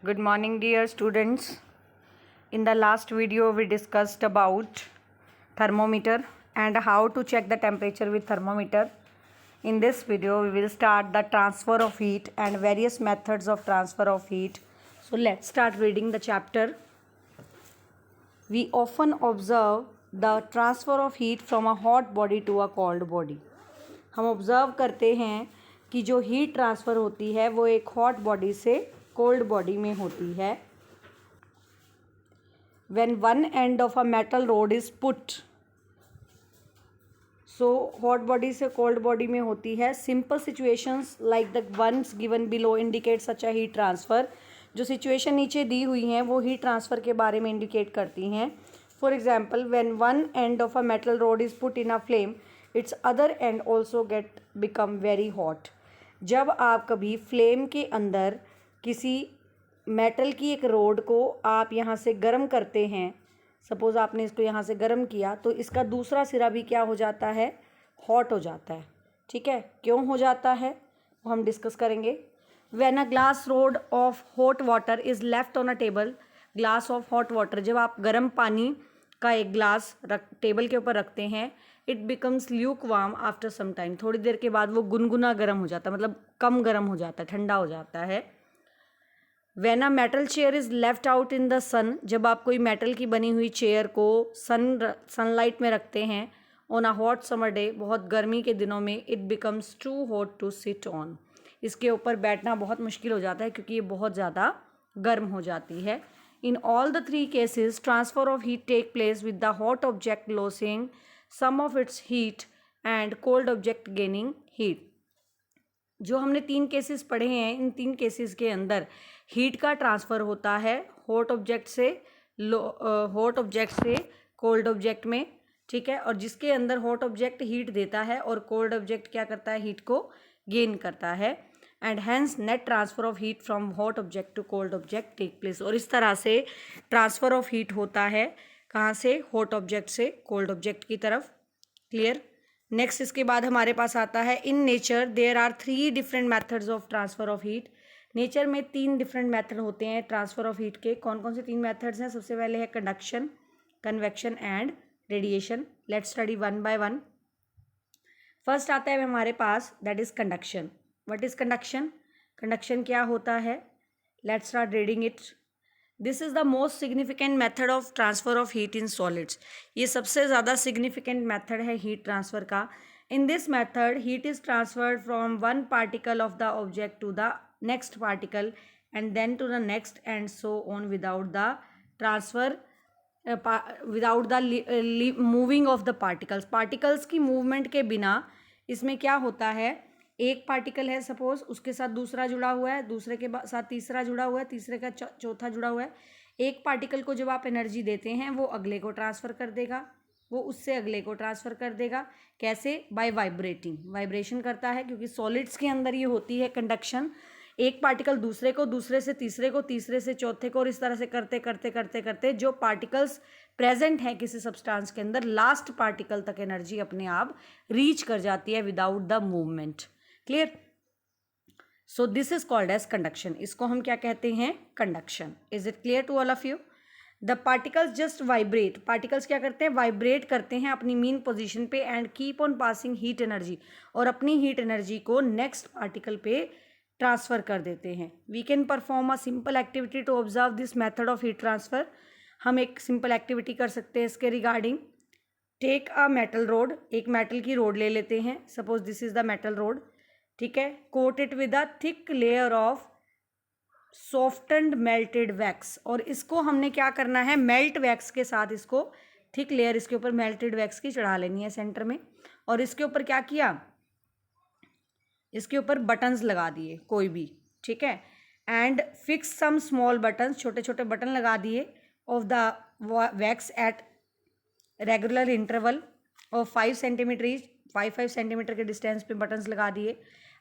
Good morning, dear students. In the last video, we discussed about thermometer and how to check the temperature with thermometer. In this video, we will start the transfer of heat and various methods of transfer of heat. So let's start reading the chapter. We often observe the transfer of heat from a hot body to a cold body. हम observe करते हैं कि जो heat transfer होती है वो एक hot body से कोल्ड बॉडी में होती है. When one end of a metal rod is put, so hot body से कोल्ड बॉडी में होती है. Simple situations like the ones given below indicate such a heat transfer. जो सिचुएशन नीचे दी हुई हैं वो हीट ट्रांसफ़र के बारे में इंडिकेट करती हैं. For example, when one end of a metal rod is put in a flame, it's other and also get become very hot. जब आप कभी फ्लेम के अंदर किसी मेटल की एक रोड को आप यहाँ से गर्म करते हैं, सपोज़ आपने इसको यहाँ से गर्म किया, तो इसका दूसरा सिरा भी क्या हो जाता है, हॉट हो जाता है. ठीक है, क्यों हो जाता है वो हम डिस्कस करेंगे. When a glass rod of hot water is left on a table, glass of hot water, जब आप गर्म पानी का एक ग्लास टेबल के ऊपर रखते हैं, it becomes lukewarm after some time. थोड़ी देर के बाद वो गुनगुना गर्म हो जाता है, मतलब कम गर्म हो जाता है, ठंडा हो जाता है. When a metal chair is left out in the sun, जब आप कोई मेटल की बनी हुई चेयर को सनलाइट में रखते हैं on a hot summer day, बहुत गर्मी के दिनों में, it becomes too hot to sit on. इसके ऊपर बैठना बहुत मुश्किल हो जाता है क्योंकि ये बहुत ज़्यादा गर्म हो जाती है. In all the three cases, transfer of heat take place with the hot object losing some of its heat and cold object gaining heat. जो हमने तीन केसेस पढ़े हैं, इन तीन केसेस के अंदर हीट का ट्रांसफ़र होता है हॉट ऑब्जेक्ट से कोल्ड ऑब्जेक्ट में. ठीक है, और जिसके अंदर हॉट ऑब्जेक्ट हीट देता है और कोल्ड ऑब्जेक्ट क्या करता है, हीट को गेन करता है. And hence net transfer of heat from hot object to cold object take place. और इस तरह से ट्रांसफ़र ऑफ हीट होता है कहाँ से, हॉट ऑब्जेक्ट से कोल्ड ऑब्जेक्ट की तरफ. क्लियर. नेक्स्ट इसके बाद हमारे पास आता है, in nature there are 3 different methods of transfer of heat. Nature में 3 डिफरेंट मेथड होते हैं ट्रांसफ़र ऑफ हीट के. कौन कौन से 3 मेथड्स हैं? सबसे पहले है conduction, convection and radiation. Let's study one by one. First आता है हमारे पास, that is conduction. What is conduction? Conduction क्या होता है? Let's start reading it. This is the most significant method of transfer of heat in solids. ये सबसे ज़्यादा सिग्निफिकेंट मेथड है हीट ट्रांसफ़र का. In this method heat is transferred from one particle of the object to the next particle and then to the next and so on without the transfer without the moving of the particles. Particles की movement के बिना इसमें क्या होता है, एक particle है suppose, उसके साथ दूसरा जुड़ा हुआ है, दूसरे के साथ तीसरा जुड़ा हुआ है, तीसरे का चौथा जुड़ा हुआ है. एक पार्टिकल को जब आप एनर्जी देते हैं वो अगले को ट्रांसफ़र कर देगा, वो उससे अगले को ट्रांसफ़र कर देगा. कैसे? Bye vibrating. वाइब्रेशन करता है क्योंकि सॉलिड्स के अंदर ये होती है कंडक्शन. एक पार्टिकल दूसरे को, दूसरे से तीसरे को, तीसरे से चौथे को, और इस तरह से करते करते करते करते जो पार्टिकल्स प्रेजेंट हैं किसी सब्सटेंस के अंदर, लास्ट पार्टिकल तक एनर्जी अपने आप रीच कर जाती है without the movement. Clear. So this is called as conduction. इसको हम क्या कहते हैं? Conduction. Is it clear to all of you? The particles just vibrate. Particles क्या करते हैं? वाइब्रेट करते हैं अपनी मीन पोजीशन पे and keep on passing heat energy, और अपनी हीट एनर्जी को नेक्स्ट पार्टिकल पे ट्रांसफ़र कर देते हैं. We can perform a simple activity to observe this method of heat transfer. हम एक सिंपल एक्टिविटी कर सकते हैं इसके regarding. Take a metal rod. एक मेटल की रोड ले लेते हैं, suppose this is the metal rod. ठीक है. Coat it with a thick layer of softened melted wax. और इसको हमने क्या करना है, मेल्ट वैक्स के साथ इसको थिक लेयर इसके ऊपर मेल्टेड वैक्स की चढ़ा लेनी है सेंटर में. और इसके ऊपर क्या किया, इसके ऊपर बटन्स लगा दिए कोई भी. ठीक है. And fix some small buttons, छोटे छोटे बटन लगा दिए of the wax at regular interval और 5 सेंटीमीटर ईच, 5 सेंटीमीटर के डिस्टेंस पे बटन्स लगा दिए.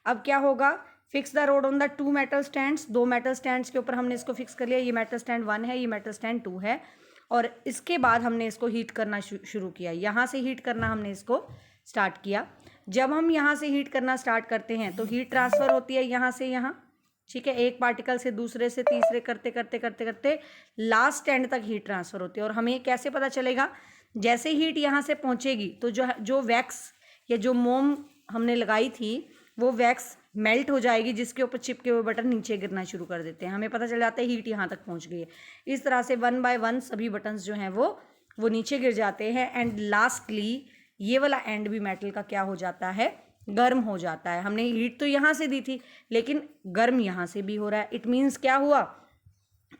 अब क्या होगा, fix the rod on the 2 metal stands. 2 metal stands के ऊपर हमने इसको फिक्स कर लिया. ये मेटल स्टैंड 1 है, ये मेटल स्टैंड 2 है. और इसके बाद हमने इसको हीट करना शुरू किया. यहाँ से हीट करना हमने इसको स्टार्ट किया. जब हम यहाँ से हीट करना स्टार्ट करते हैं तो हीट ट्रांसफ़र होती है यहाँ से यहाँ. ठीक है, एक पार्टिकल से दूसरे से तीसरे करते करते करते करते लास्ट एंड तक हीट ट्रांसफ़र होती है। और हमें कैसे पता चलेगा? जैसे हीट यहाँ से पहुँचेगी तो जो जो वैक्स या जो मोम हमने लगाई थी वो वैक्स मेल्ट हो जाएगी, जिसके ऊपर चिपके हुए बटन नीचे गिरना शुरू कर देते हैं। हमें पता चल जाता है हीट यहाँ तक पहुँच गई है। इस तरह से 1 बाय 1 सभी बटन्स जो हैं वो नीचे गिर जाते हैं। एंड लास्टली ये वाला एंड भी मेटल का क्या हो जाता है? गर्म हो जाता है। हमने हीट तो यहाँ से दी थी लेकिन गर्म यहाँ से भी हो रहा है। इट मीन्स क्या हुआ?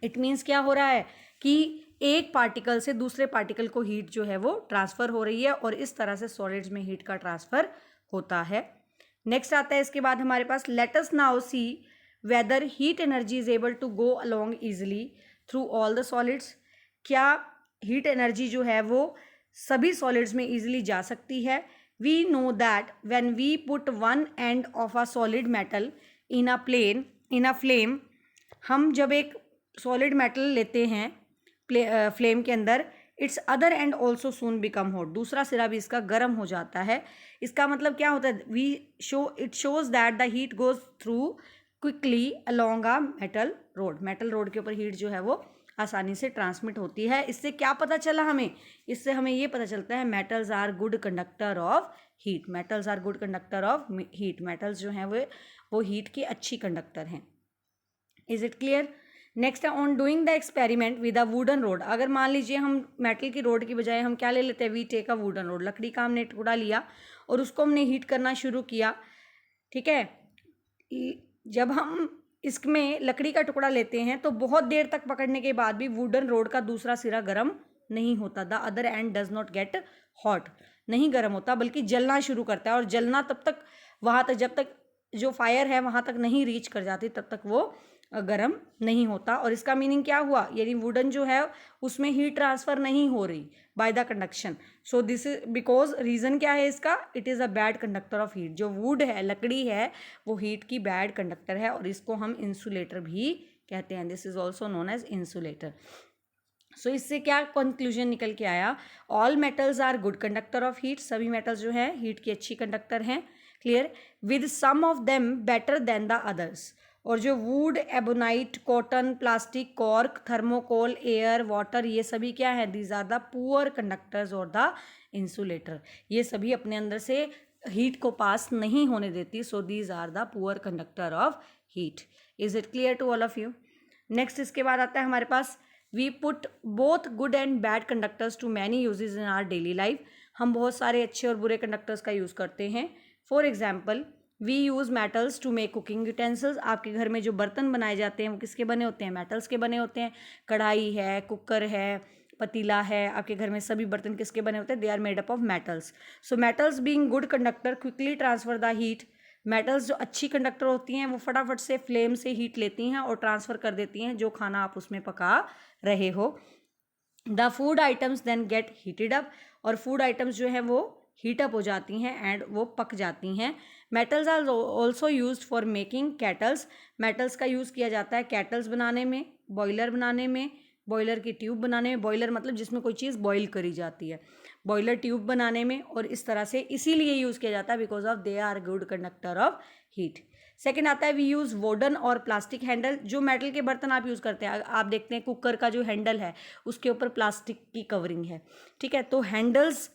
इट मीन्स क्या हो रहा है कि एक पार्टिकल से दूसरे पार्टिकल को हीट जो है वो ट्रांसफ़र हो रही है और इस तरह से सॉलिड्स में हीट का ट्रांसफ़र होता है। नेक्स्ट आता है इसके बाद हमारे पास, let us now see whether heat energy is able to go along easily through all the solids. क्या हीट एनर्जी जो है वो सभी सॉलिड्स में ईजिली जा सकती है? We know that when we put one end of a solid metal in a flame, हम जब एक solid metal लेते हैं फ्लेम के अंदर, it's other and also soon become hot, दूसरा सिरा भी इसका गर्म हो जाता है। इसका मतलब क्या होता है? It shows that the heat goes through quickly along a metal road के ऊपर हीट जो है वो आसानी से ट्रांसमिट होती है। इससे क्या पता चला हमें? इससे हमें ये पता चलता है metals are good conductor of heat. Metals are good conductor of heat. Metals जो हैं वो हीट की अच्छी कंडक्टर हैं। Is it clear? नेक्स्ट है, on doing the experiment with a wooden rod. अगर मान लीजिए हम मेटल की रोड की बजाय हम क्या ले लेते हैं? We take a wooden rod. लकड़ी का हमने टुकड़ा लिया और उसको हमने हीट करना शुरू किया। ठीक है, जब हम इसमें लकड़ी का टुकड़ा लेते हैं तो बहुत देर तक पकड़ने के बाद भी वुडन रोड का दूसरा सिरा गर्म नहीं होता। The other and does not get hot, नहीं गर्म होता बल्कि जलना शुरू करता है। और जलना तब तक, वहाँ तक, जब तक जो फायर है वहाँ तक नहीं रीच कर जाती तब तक वो गर्म नहीं होता। और इसका मीनिंग क्या हुआ? यानी वुडन जो है उसमें हीट ट्रांसफ़र नहीं हो रही by the conduction. So this is because, reason क्या है इसका? It is a bad conductor of heat. जो वुड है, लकड़ी है, वो हीट की बैड कंडक्टर है और इसको हम इंसुलेटर भी कहते हैं। This is also known as insulator. So इससे क्या कंक्लूजन निकल के आया? All metals are good conductor of heat. सभी मेटल्स जो हैं हीट की अच्छी कंडक्टर हैं। Clear? With some of them better than the others. और जो wood, ebonite, cotton, plastic, cork, thermocol, air, water, ये सभी क्या है? These are the poor conductors और द इंसुलेटर। ये सभी अपने अंदर से हीट को पास नहीं होने देती। So these are the poor conductor of heat. Is it clear to all of you? Next इसके बाद आता है हमारे पास, we put both good and bad conductors to many uses in our daily life. हम बहुत सारे अच्छे और बुरे कंडक्टर्स का यूज़ करते हैं। For example, we use metals to make cooking utensils. आपके घर में जो बर्तन बनाए जाते हैं वो किसके बने होते हैं? मेटल्स के बने होते हैं। कढ़ाई है, कुकर है, पतीला है, आपके घर में सभी बर्तन किसके बने होते हैं? They are made up of metals. So metals being good conductor quickly transfer the heat. Metals जो अच्छी कंडक्टर होती हैं वो फटाफट से फ्लेम से हीट लेती हैं और ट्रांसफ़र कर देती हैं जो खाना आप उसमें पका रहे हो। The food items then get heated up. और फूड आइटम्स जो है वो हीटअप हो जाती हैं एंड वो पक जाती हैं। Metals are also use for making kettles. Metals का यूज़ किया जाता है कैटल्स बनाने में, बॉयलर बनाने में, बॉयलर की ट्यूब बनाने में। बॉयलर मतलब जिसमें कोई चीज़ बॉयल करी जाती है, बॉयलर ट्यूब बनाने में। और इस तरह से इसीलिए यूज़ किया जाता है because of they are good conductor of heat. Second आता है, वी यूज़ वुडन और प्लास्टिक हैंडल। जो मेटल के बर्तन आप यूज़ करते हैं, आप देखते हैं कुकर का जो हैंडल है उसके ऊपर प्लास्टिक की कवरिंग है। ठीक है, तो हैंडल्स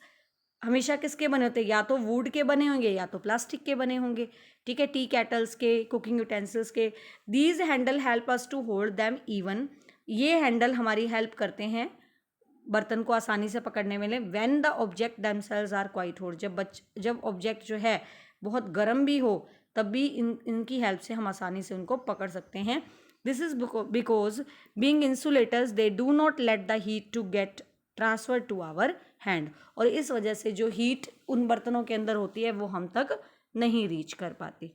हमेशा किसके बने होते हैं? या तो वुड के बने होंगे या तो प्लास्टिक के बने होंगे। ठीक है, टी कैटल्स के, कुकिंग यूटेंसिल्स के। These handle help us to hold them even. ये हैंडल हमारी हेल्प करते हैं बर्तन को आसानी से पकड़ने में। When the object themselves are quite hot, जब ऑब्जेक्ट जो है बहुत गर्म भी हो तब भी इनकी हेल्प से हम आसानी से उनको पकड़ सकते हैं। This is because being insulators they do not let the heat to get transfer to our hand. और इस वजह से जो हीट उन बर्तनों के अंदर होती है वो हम तक नहीं रीच कर पाती।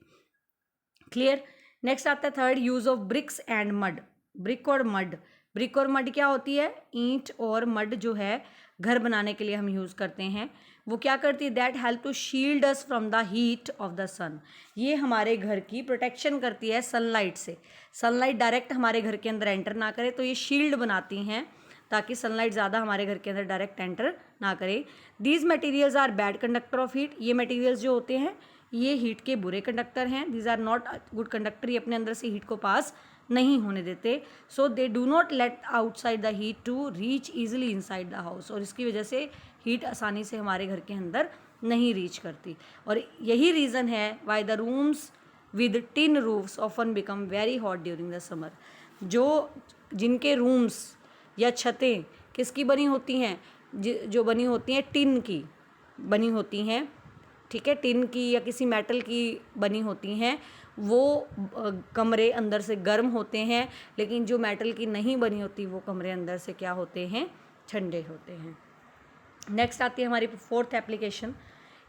क्लियर? नेक्स्ट आता है third, use of BRICS and mud. Brick और मड। ब्रिक और मड क्या होती है? ईंट और मड जो है घर बनाने के लिए हम यूज़ करते हैं। वो क्या करती है? That help to shield us from the heat of the sun. ये हमारे घर की प्रोटेक्शन करती है सनलाइट से। सनलाइट डायरेक्ट हमारे घर के अंदर एंटर ना करे, तो ये शील्ड बनाती हैं ताकि सनलाइट ज़्यादा हमारे घर के अंदर डायरेक्ट एंटर ना करे। These materials are bad conductor of heat. ये मटेरियल्स जो होते हैं ये हीट के बुरे कंडक्टर हैं, these are not good conductor, ये अपने अंदर से हीट को पास नहीं होने देते, so they do not let outside the heat to reach easily inside the house, और इसकी वजह से हीट आसानी से हमारे घर के अंदर नहीं रीच करती। और यही रीज़न है why the rooms with tin roofs often become very hot during the summer. जिनके रूम्स या छतें किसकी बनी होती हैं, जो बनी होती हैं टिन की बनी होती हैं, ठीक है, टिन की या किसी मेटल की बनी होती हैं, वो कमरे अंदर से गर्म होते हैं, लेकिन जो मेटल की नहीं बनी होती वो कमरे अंदर से क्या होते हैं, ठंडे होते हैं। नेक्स्ट आती है हमारी fourth application,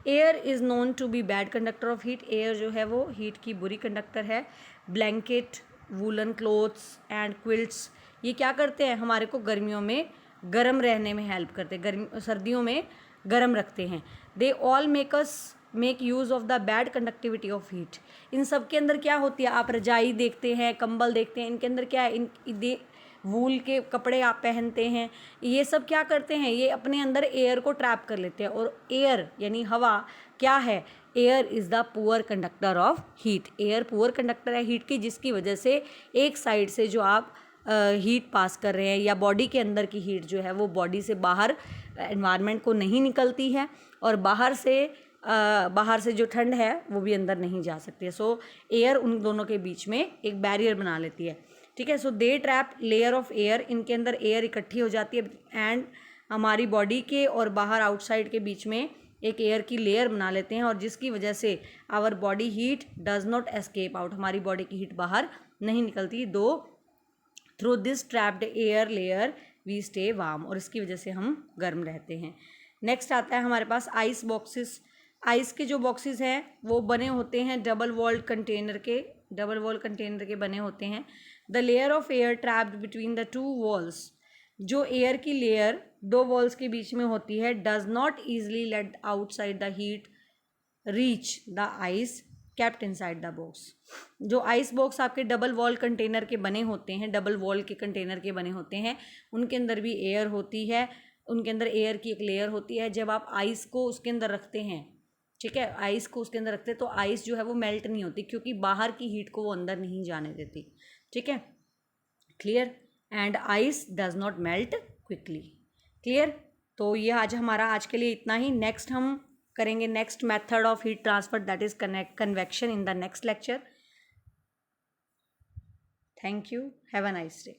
air is known to be bad conductor of heat. Air जो है वो हीट की बुरी कंडक्टर है। Blanket, woollen clothes and quilts, ये क्या करते हैं, हमारे को गर्मियों में गर्म रहने में हेल्प करते हैं, सर्दियों में गर्म रखते हैं। They all make use of the bad conductivity of heat. इन सब के अंदर क्या होती है, आप रजाई देखते हैं, कंबल देखते हैं, इनके अंदर क्या है, वूल के कपड़े आप पहनते हैं, ये सब क्या करते हैं, ये अपने अंदर एयर को ट्रैप कर लेते हैं। और एयर यानी हवा क्या है, air is the poor conductor of heat. Air poor conductor है हीट की, जिसकी वजह से एक साइड से जो आप हीट पास कर रहे हैं या बॉडी के अंदर की हीट जो है वो बॉडी से बाहर एनवायरनमेंट को नहीं निकलती है, और बाहर से जो ठंड है वो भी अंदर नहीं जा सकती है। सो एयर उन दोनों के बीच में एक बैरियर बना लेती है, ठीक है। सो दे ट्रैप लेयर ऑफ एयर, इनके अंदर एयर इकट्ठी हो जाती है, एंड हमारी बॉडी के और बाहर आउटसाइड के बीच में एक एयर की लेयर बना लेते हैं, और जिसकी वजह से our body heat does not escape out, हमारी बॉडी की हीट बाहर नहीं निकलती, though through this trapped air layer we stay warm, और इसकी वजह से हम गर्म रहते हैं। नेक्स्ट आता है हमारे पास आइस बॉक्सेस। आइस के जो बॉक्सेस हैं वो बने होते हैं डबल वॉल्ड कंटेनर के बने होते हैं। The layer of air trapped between the two walls, जो एयर की लेयर दो वॉल्स के बीच में होती है, does not easily let outside the heat reach the ice kept inside the box. जो आइस बॉक्स आपके डबल वॉल कंटेनर के बने होते हैं, डबल वॉल के कंटेनर के बने होते हैं, उनके अंदर भी एयर होती है, उनके अंदर एयर की एक लेयर होती है। जब आप आइस को उसके अंदर रखते हैं, ठीक है, आइस को उसके अंदर रखते हैं, तो आइस जो है वो मेल्ट नहीं होती, क्योंकि बाहर की हीट को वो अंदर नहीं जाने देती, ठीक है, clear. And ice does not melt quickly, clear. तो ये आज के लिए इतना ही। नेक्स्ट हम करेंगे next method of heat transfer, that is convection, in the next lecture. Thank you, have a nice day.